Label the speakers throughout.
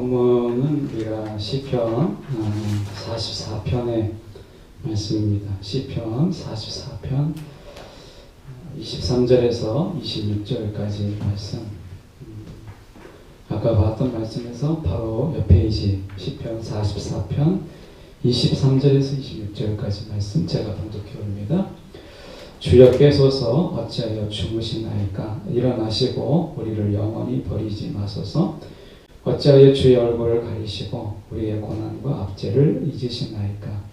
Speaker 1: 본문은 우리가 시편 44편의 말씀입니다. 시편 44편 23절에서 26절까지 말씀. 아까 봤던 말씀에서 바로 옆 페이지 시편 44편 23절에서 26절까지 말씀 제가 봉독해 옵니다. 주여 깨소서 어찌하여 주무시나이까. 일어나시고 우리를 영원히 버리지 마소서. 어찌하여 주의 얼굴을 가리시고 우리의 고난과 압제를 잊으시나이까.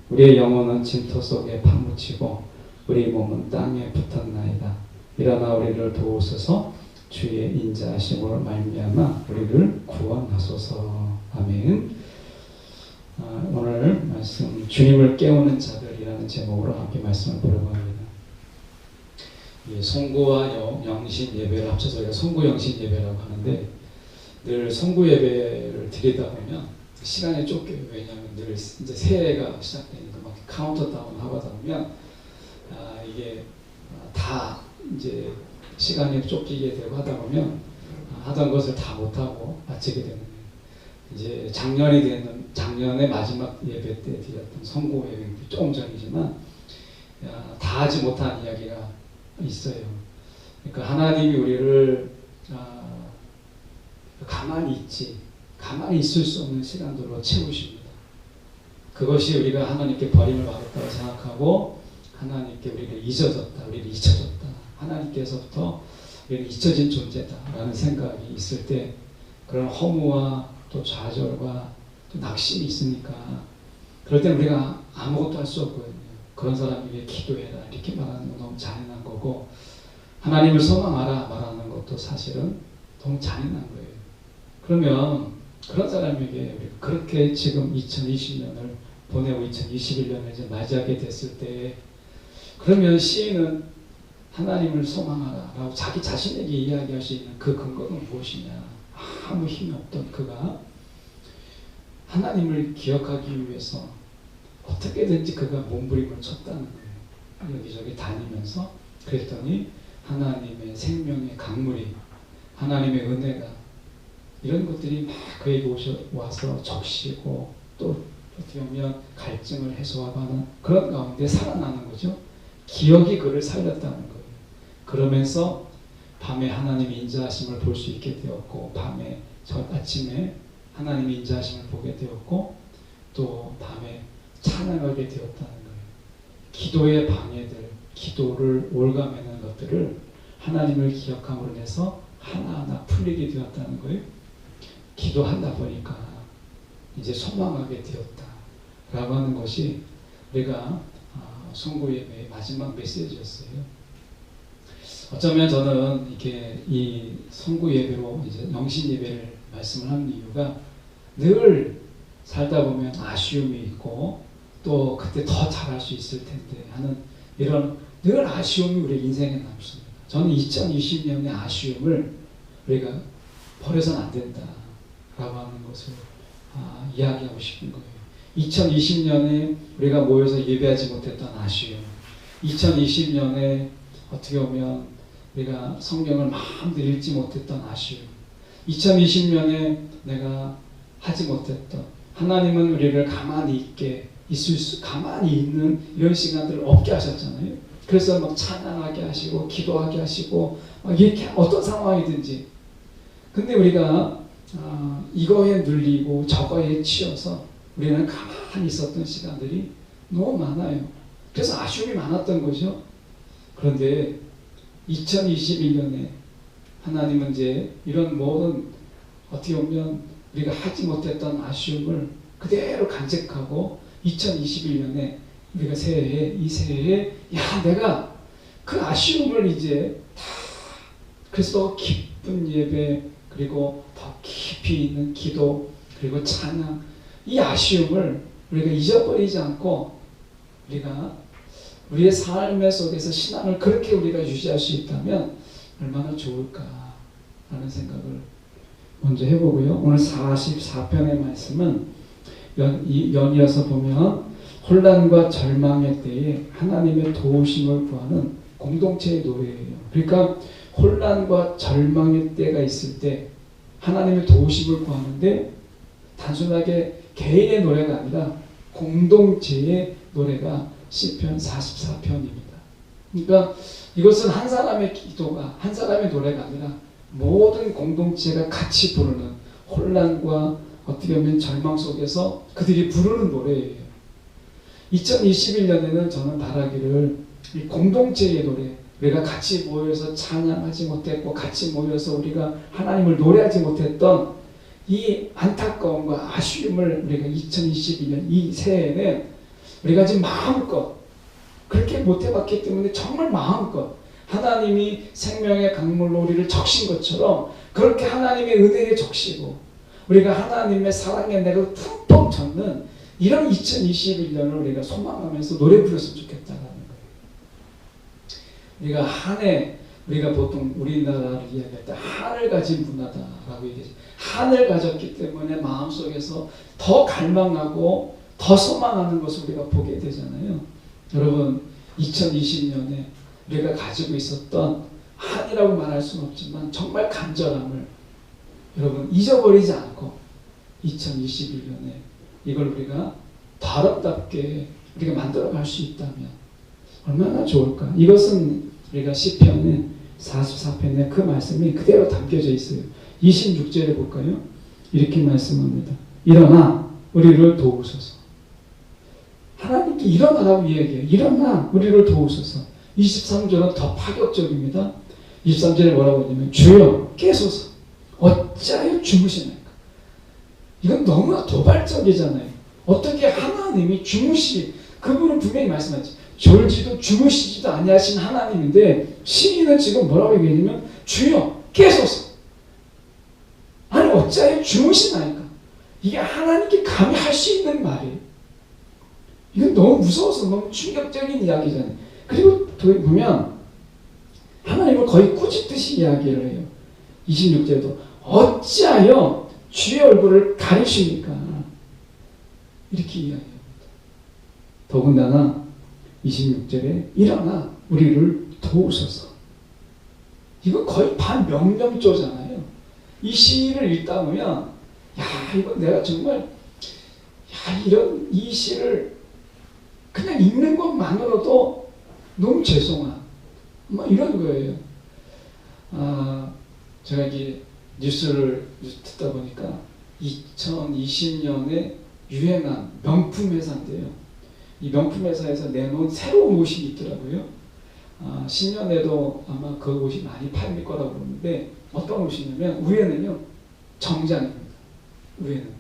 Speaker 1: 우리의 영혼은 진토 속에 파묻히고 우리 몸은 땅에 붙었나이다. 일어나 우리를 도우소서. 주의 인자하심으로 말미암아 우리를 구원하소서. 아멘. 오늘 말씀 주님을 깨우는 자들이라는 제목으로 함께 말씀을 보려고 합니다. 송구와 영신 예배를 합쳐서 우리가 송구 영신 예배라고 하는데, 늘 송구 예배를 드리다 보면 시간이 쫓겨요. 왜냐하면 늘 이제 새해가 시작되니까 막 카운트다운 하다 보면 이게 다 이제 시간이 쫓기게 되고 하다 보면 하던 것을 다 못하고 마치게 되는 거예요. 이제 작년에 마지막 예배 때 드렸던 송구 예배 조금 전이지만 다 하지 못한 이야기가 있어요. 그러니까 하나님이 우리를 가만히 있을 수 없는 시간들로 채우십니다. 그것이 우리가 하나님께 버림을 받았다고 생각하고 하나님께 우리를 잊혀졌다. 하나님께서부터 우리는 잊혀진 존재다라는 생각이 있을 때 그런 허무와 또 좌절과 또 낙심이 있으니까 그럴 때 우리가 아무것도 할 수 없거든요. 그런 사람에게 기도해라 이렇게 말하는 건 너무 잔인한 거고, 하나님을 소망하라 말하는 것도 사실은 너무 잔인한 거예요. 그러면 그런 사람에게 우리가 그렇게 지금 2020년을 보내고 2021년을 이제 맞이하게 됐을 때, 그러면 시인은 하나님을 소망하라 라고 자기 자신에게 이야기할 수 있는 그 근거는 무엇이냐. 아무 힘이 없던 그가 하나님을 기억하기 위해서 어떻게든지 그가 몸부림을 쳤다는 거예요. 여기저기 다니면서. 그랬더니 하나님의 생명의 강물이, 하나님의 은혜가, 이런 것들이 막 그에게 와서 적시고 또 어떻게 보면 갈증을 해소하고 하는 그런 가운데 살아나는 거죠. 기억이 그를 살렸다는 거예요. 그러면서 밤에 하나님의 인자하심을 볼 수 있게 되었고, 아침에 하나님의 인자하심을 보게 되었고, 또 밤에 찬양하게 되었다는 거예요. 기도의 방해들, 기도를 올가매는 것들을 하나님을 기억함으로 인해서 하나하나 풀리게 되었다는 거예요. 기도하다 보니까 이제 소망하게 되었다 라고 하는 것이 우리가 송구 예배의 마지막 메시지였어요. 어쩌면 저는 이렇게 이 송구 예배로 이제 영신 예배를 말씀을 하는 이유가, 늘 살다 보면 아쉬움이 있고 또 그때 더 잘할 수 있을 텐데 하는 이런 늘 아쉬움이 우리 인생에 남습니다. 저는 2020년의 아쉬움을 우리가 버려서는 안 된다 라고 하는 것을 이야기하고 싶은 거예요. 2020년에 우리가 모여서 예배하지 못했던 아쉬움, 2020년에 어떻게 보면 우리가 성경을 마음대로 읽지 못했던 아쉬움, 2020년에 내가 하지 못했던, 하나님은 우리를 가만히 있는 이런 시간들을 없게 하셨잖아요. 그래서 막 찬양하게 하시고 기도하게 하시고 막 이렇게 어떤 상황이든지. 근데 우리가 이거에 눌리고 저거에 치여서 우리는 가만히 있었던 시간들이 너무 많아요. 그래서 아쉬움이 많았던 거죠. 그런데 2021년에 하나님은 이제 이런 모든 어떻게 보면 우리가 하지 못했던 아쉬움을 그대로 간직하고 2021년에 우리가 이 새해에 내가 그 아쉬움을 이제 다, 그래서 더 기쁜 예배, 그리고 더 깊이 있는 기도, 그리고 찬양, 이 아쉬움을 우리가 잊어버리지 않고 우리가 우리의 삶의 속에서 신앙을 그렇게 우리가 유지할 수 있다면 얼마나 좋을까 하는 생각을 먼저 해보고요. 오늘 44편의 말씀은 연이어서 보면 혼란과 절망의 때에 하나님의 도우심을 구하는 공동체의 노래예요. 그러니까 혼란과 절망의 때가 있을 때 하나님의 도우심을 구하는데 단순하게 개인의 노래가 아니라 공동체의 노래가 시편 44편입니다. 그러니까 이것은 한 사람의 기도가, 한 사람의 노래가 아니라 모든 공동체가 같이 부르는, 혼란과 어떻게 보면 절망 속에서 그들이 부르는 노래예요. 2021년에는 저는 바라기를 이 공동체의 노래, 우리가 같이 모여서 찬양하지 못했고 같이 모여서 우리가 하나님을 노래하지 못했던 이 안타까움과 아쉬움을 우리가 2022년 이 새해에는 우리가 지금 마음껏 그렇게 못해봤기 때문에 정말 마음껏 하나님이 생명의 강물로 우리를 적신 것처럼 그렇게 하나님의 은혜에 적시고 우리가 하나님의 사랑의 내가 푹푹 젖는 이런 2021년을 우리가 소망하면서 노래 부르었으면 좋겠다는 거예요. 우리가 한 해, 우리가 보통 우리나라를 이야기할 때 한을 가진 문화다라고 얘기하죠. 한을 가졌기 때문에 마음속에서 더 갈망하고 더 소망하는 것을 우리가 보게 되잖아요. 여러분 2020년에 우리가 가지고 있었던 한이라고 말할 수는 없지만 정말 간절함을 여러분 잊어버리지 않고 2021년에 이걸 우리가 더 아름답게 우리가 만들어갈 수 있다면 얼마나 좋을까. 이것은 우리가 시편 44편에 그 말씀이 그대로 담겨져 있어요. 26절에 볼까요? 이렇게 말씀합니다. 일어나 우리를 도우소서. 하나님께 일어나라고 이야기해요. 일어나 우리를 도우소서. 23절은 더 파격적입니다. 23절에 뭐라고 하냐면 주여 깨소서. 어찌하여 주무시나이까. 이건 너무나 도발적이잖아요. 어떻게 하나님이 그분은 분명히 말씀하지. 졸지도 주무시지도 아니하신 하나님인데 시인은 지금 뭐라고 얘기하냐면 주여 깨소서. 아니 어찌하여 주무시나이까. 이게 하나님께 감히 할 수 있는 말이에요. 이건 너무 무서워서 너무 충격적인 이야기잖아요. 그리고 보면 하나님을 거의 꾸짖듯이 이야기를 해요. 26절에도 어찌하여 주의 얼굴을 가리십니까? 이렇게 이야기합니다. 더군다나 26절에 일어나 우리를 도우소서. 이거 거의 반명령조잖아요. 이 시를 읽다 보면 이거 내가 정말 이런 이 시를 그냥 읽는 것만으로도 너무 죄송한 이런 거예요. 제가 이게 뉴스를 듣다 보니까 2020년에 유행한 명품 회사인데요. 이 명품 회사에서 내놓은 새로운 옷이 있더라고요. 신년에도 아마 그 옷이 많이 팔릴 거라고 그러는데 어떤 옷이냐면 위에는요 정장입니다. 위에는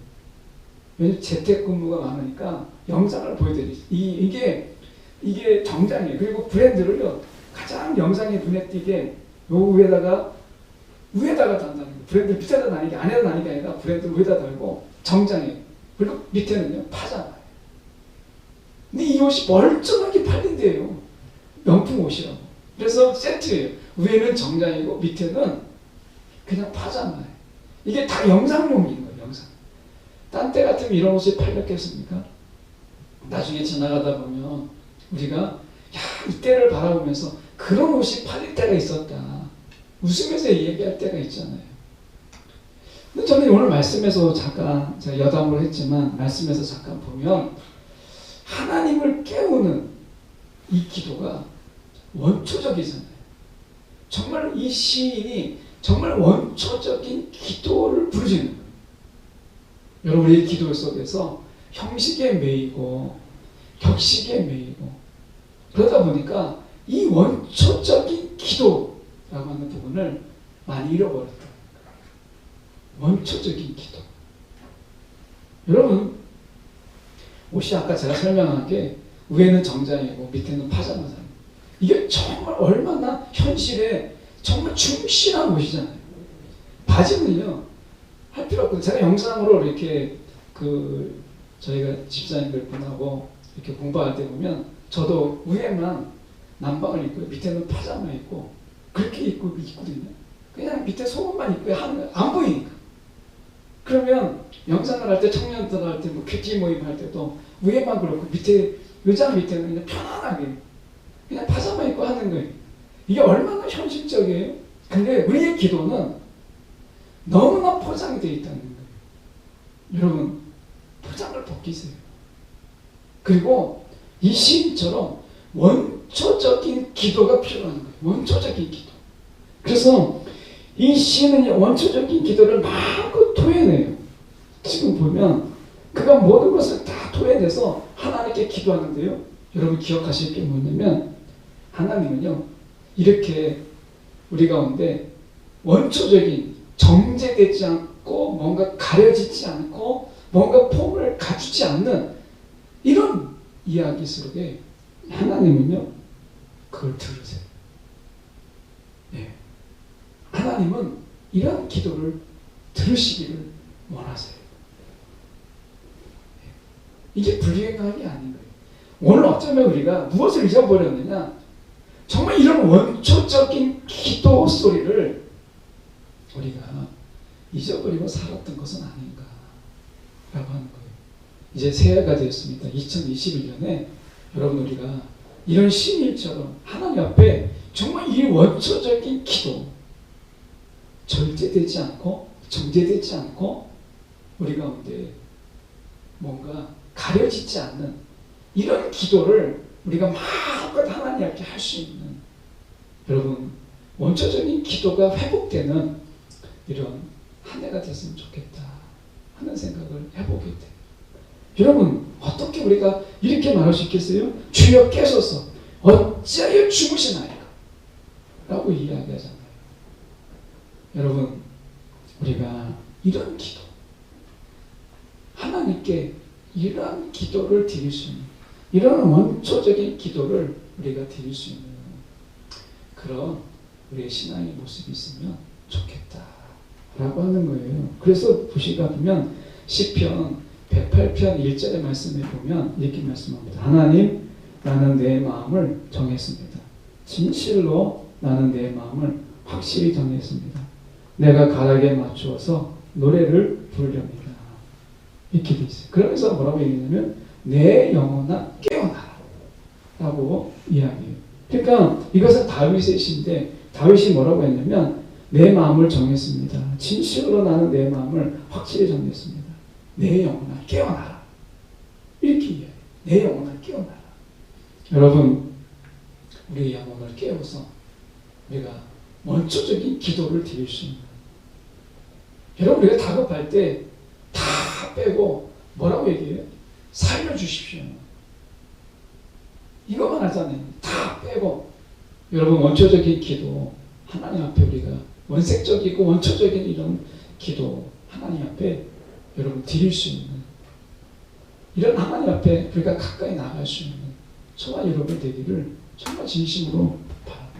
Speaker 1: 왜냐면 재택근무가 많으니까 영상을 보여드리죠. 이게 정장이에요. 그리고 브랜드를요 가장 영상에 눈에 띄게 요 위에다가 단다는 거예요. 브랜드 밑에다 다니는 게 안에다 다니는 게 아니라 브랜드를 위에다 달고 정장이에요. 그리고 밑에는요 파자마예요. 근데 이 옷이 멀쩡하게 팔린대요. 명품 옷이라고. 그래서 세트예요. 위에는 정장이고 밑에는 그냥 파자마예요. 이게 다 영상용인 거예요. 영상. 딴 때 같으면 이런 옷이 팔렸겠습니까? 나중에 지나가다 보면 우리가 이때를 바라보면서 그런 옷이 팔릴 때가 있었다. 웃으면서 얘기할 때가 있잖아요. 근데 저는 오늘 말씀에서 잠깐 제가 여담을 했지만 말씀에서 잠깐 보면 하나님을 깨우는 이 기도가 원초적이잖아요. 정말 이 시인이 정말 원초적인 기도를 부르짖는 거예요. 여러분 이 기도 속에서 형식에 매이고 격식에 매이고 그러다 보니까 이 원초적인 기도라고 하는 부분을 많이 잃어버렸다. 원초적인 기도. 여러분 옷이 아까 제가 설명한 게 위에는 정장이고 밑에는 파자마잖아요. 이게 정말 얼마나 현실에 정말 충실한 옷이잖아요. 바지는요 할 필요 없고 제가 영상으로 이렇게 저희가 집사님들 분하고 이렇게 공부할 때 보면 저도 위에만 남방을 입고 밑에는 파자마 입고 그렇게 입고 있거든요. 그냥 밑에 속옷만 입고 안 보이니까. 그러면 영상을 할 때 청년들 할 때 큐티 모임 할 때도 위에만 그렇고 밑에 의자 밑에는 그냥 편안하게 그냥 파자마 입고 하는 거예요. 이게 얼마나 현실적이에요. 근데 우리의 기도는 너무나 포장되어 있다는 거예요. 여러분 포장을 벗기세요. 그리고 이 시인처럼 원초적인 기도가 필요한 거예요. 원초적인 기도. 그래서 이 시인은 원초적인 기도를 마음껏 토해내요. 지금 보면 그가 모든 것을 다 토해내서 하나님께 기도하는데요. 여러분 기억하실 게 뭐냐면 하나님은요 이렇게 우리 가운데 원초적인 정제되지 않고 뭔가 가려지지 않고 뭔가 폼을 갖추지 않는 이런 이야기 속에 하나님은요 그걸 들으세요. 예. 하나님은 이런 기도를 들으시기를 원하세요. 예. 이게 불행한 게 아닌 거예요. 오늘 어쩌면 우리가 무엇을 잊어버렸느냐, 정말 이런 원초적인 기도 소리를 우리가 잊어버리고 살았던 것은 아닌가 라고 하는 거예요. 이제 새해가 되었습니다. 2021년에 여러분 우리가 이런 신일처럼 하나님 앞에 정말 이 원초적인 기도, 절제되지 않고 정제되지 않고 우리 가운데 뭔가 가려지지 않는 이런 기도를 우리가 마음껏 하나님 앞에 할 수 있는, 여러분 원초적인 기도가 회복되는 이런 한 해가 됐으면 좋겠다 하는 생각을 해보게 돼요. 여러분 어떻게 우리가 이렇게 말할 수 있겠어요? 주여 깨소서 어찌하여 주무시나이까 라고 이야기하잖아요. 여러분 우리가 이런 기도, 하나님께 이러한 기도를 드릴 수 있는, 이런 원초적인 기도를 우리가 드릴 수 있는 그런 우리의 신앙의 모습이 있으면 좋겠다 라고 하는 거예요. 그래서 보시다 보면 시편 108편 1절의 말씀에 보면 이렇게 말씀합니다. 하나님 나는 내 마음을 정했습니다. 진실로 나는 내 마음을 확실히 정했습니다. 내가 가락에 맞추어서 노래를 부르렵니다. 이렇게 돼 있어요. 그러면서 뭐라고 얘기하냐면 내 영혼아 깨어나라 라고 이야기해요. 그러니까 이것은 다윗의 시인데 다윗이 뭐라고 했냐면 내 마음을 정했습니다. 진실로 나는 내 마음을 확실히 정했습니다. 내 영혼아 깨어나라. 이렇게 이야기해요. 내 영혼아 깨어나라. 여러분 우리의 영혼을 깨워서 우리가 원초적인 기도를 드릴 수 있는, 여러분 우리가 다급할 때 다 빼고 뭐라고 얘기해요? 살려주십시오. 이거만 하잖아요. 다 빼고. 여러분 원초적인 기도 하나님 앞에 우리가 원색적이고 원초적인 이런 기도 하나님 앞에 여러분 드릴 수 있는, 이런 하나님 앞에 우리가 가까이 나갈 수 있는 저와 여러분 되기를 정말 진심으로 바랍니다.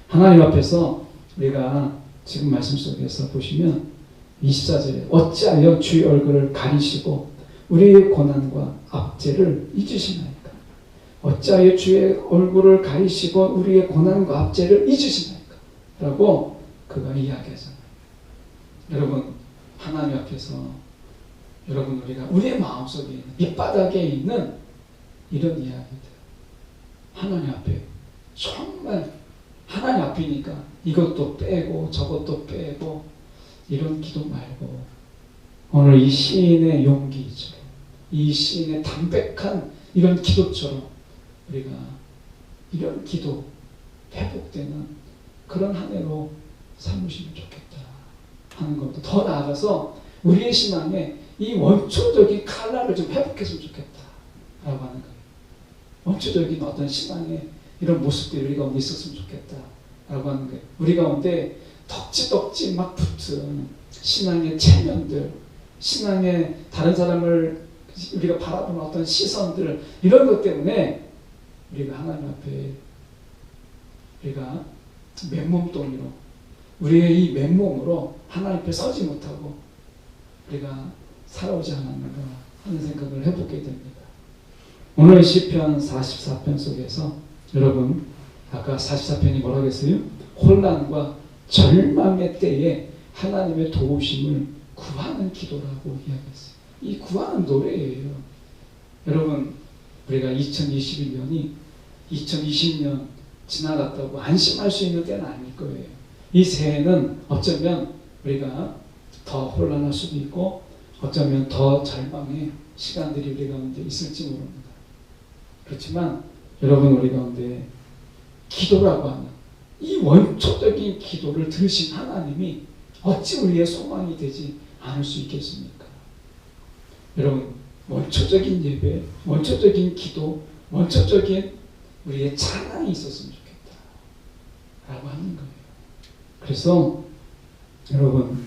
Speaker 1: 하나님 앞에서 우리가 지금 말씀 속에서 보시면 24절에 어찌하여 주의 얼굴을 가리시고 우리의 고난과 압제를 잊으시나이까. 어찌하여 주의 얼굴을 가리시고 우리의 고난과 압제를 잊으시나이까 라고 그가 이야기하잖아요. 여러분 하나님 앞에서 여러분 우리가 우리의 마음속에 있는 밑바닥에 있는 이런 이야기들 하나님 앞에 정말 하나님 앞이니까 이것도 빼고 저것도 빼고 이런 기도 말고 오늘 이 시인의 용기처럼 이 시인의 담백한 이런 기도처럼 우리가 이런 기도 회복되는 그런 한 해로 삼으시면 좋겠다 하는 것도, 더 나아가서 우리의 신앙에 이 원초적인 칼날을 좀 회복했으면 좋겠다 라고 하는 거예요. 원초적인 어떤 신앙의 이런 모습들이 우리 가운데 있었으면 좋겠다 라고 하는 거예요. 우리 가운데 덕지덕지 막 붙은 신앙의 체면들, 신앙의 다른 사람을 우리가 바라보는 어떤 시선들, 이런 것 때문에 우리가 하나님 앞에 우리가 맨몸뚱이로 우리의 이 맨몸으로 하나님 앞에 서지 못하고 우리가 살아오지 않았는가 하는 생각을 해보게 됩니다. 오늘 시편 44편 속에서 여러분 아까 44편이 뭐라고 했어요? 혼란과 절망의 때에 하나님의 도우심을 구하는 기도라고 이야기했어요. 이 구하는 노래예요. 여러분 우리가 2021년이 2020년 지나갔다고 안심할 수 있는 때는 아닐 거예요. 이 새해는 어쩌면 우리가 더 혼란할 수도 있고 어쩌면 더 절망의 시간들이 우리 가운데 있을지 모릅니다. 그렇지만 여러분, 우리 가운데 기도라고 하는 이 원초적인 기도를 들으신 하나님이 어찌 우리의 소망이 되지 않을 수 있겠습니까? 여러분, 원초적인 예배, 원초적인 기도, 원초적인 우리의 찬양이 있었으면 좋겠다 라고 하는 거예요. 그래서 여러분,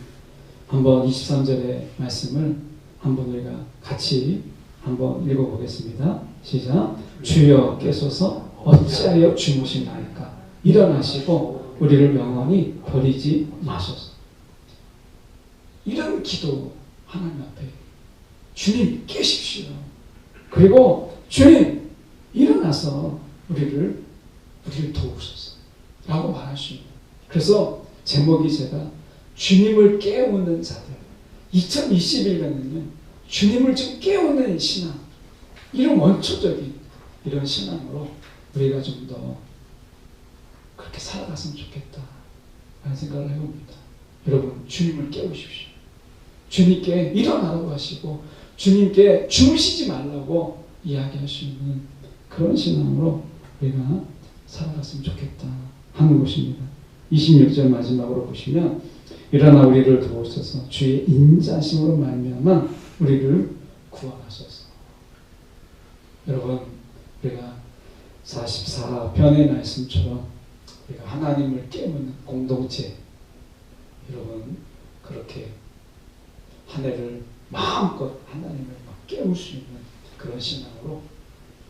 Speaker 1: 한번 23절의 말씀을 한번 우리가 같이 한번 읽어보겠습니다. 시작. 주여 깨소서 어찌하여 주무시나이까. 일어나시고 우리를 영원히 버리지 마소서. 이런 기도 하나님 앞에, 주님 깨십시오. 그리고 주님 일어나서 우리를 도우소서 라고 말하십니다. 그래서 제목이 제가 주님을 깨우는 자들, 2021년에는 주님을 좀 깨우는 신앙, 이런 원초적인 이런 신앙으로 우리가 좀 더 그렇게 살아갔으면 좋겠다 라는 생각을 해봅니다. 여러분, 주님을 깨우십시오. 주님께 일어나라고 하시고 주님께 주무시지 말라고 이야기할 수 있는 그런 신앙으로 우리가 살아갔으면 좋겠다 하는 것입니다. 26절 마지막으로 보시면 일어나 우리를 도우소서 주의 인자심으로 말미암아 우리를 구원하소서. 여러분, 우리가 44편의 말씀처럼 우리가 하나님을 깨우는 공동체, 여러분 그렇게 한 해를 마음껏 하나님을 막 깨울 수 있는 그런 신앙으로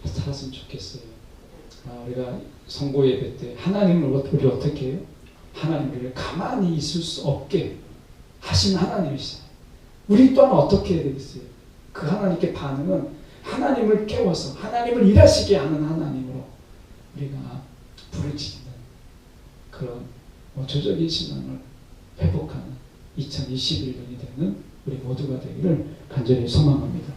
Speaker 1: 살았으면 좋겠어요. 우리가 선고 예배 때 하나님을 우리 어떻게 해요? 하나님 우리를 가만히 있을 수 없게 하신 하나님이시잖아요. 우리 또한 어떻게 해야 되겠어요? 그 하나님께 반응은 하나님을 깨워서 하나님을 일하시게 하는 하나님으로 우리가 부르짖는 그런 원초적인 신앙을 회복하는 2021년이 되는 우리 모두가 되기를 간절히 소망합니다.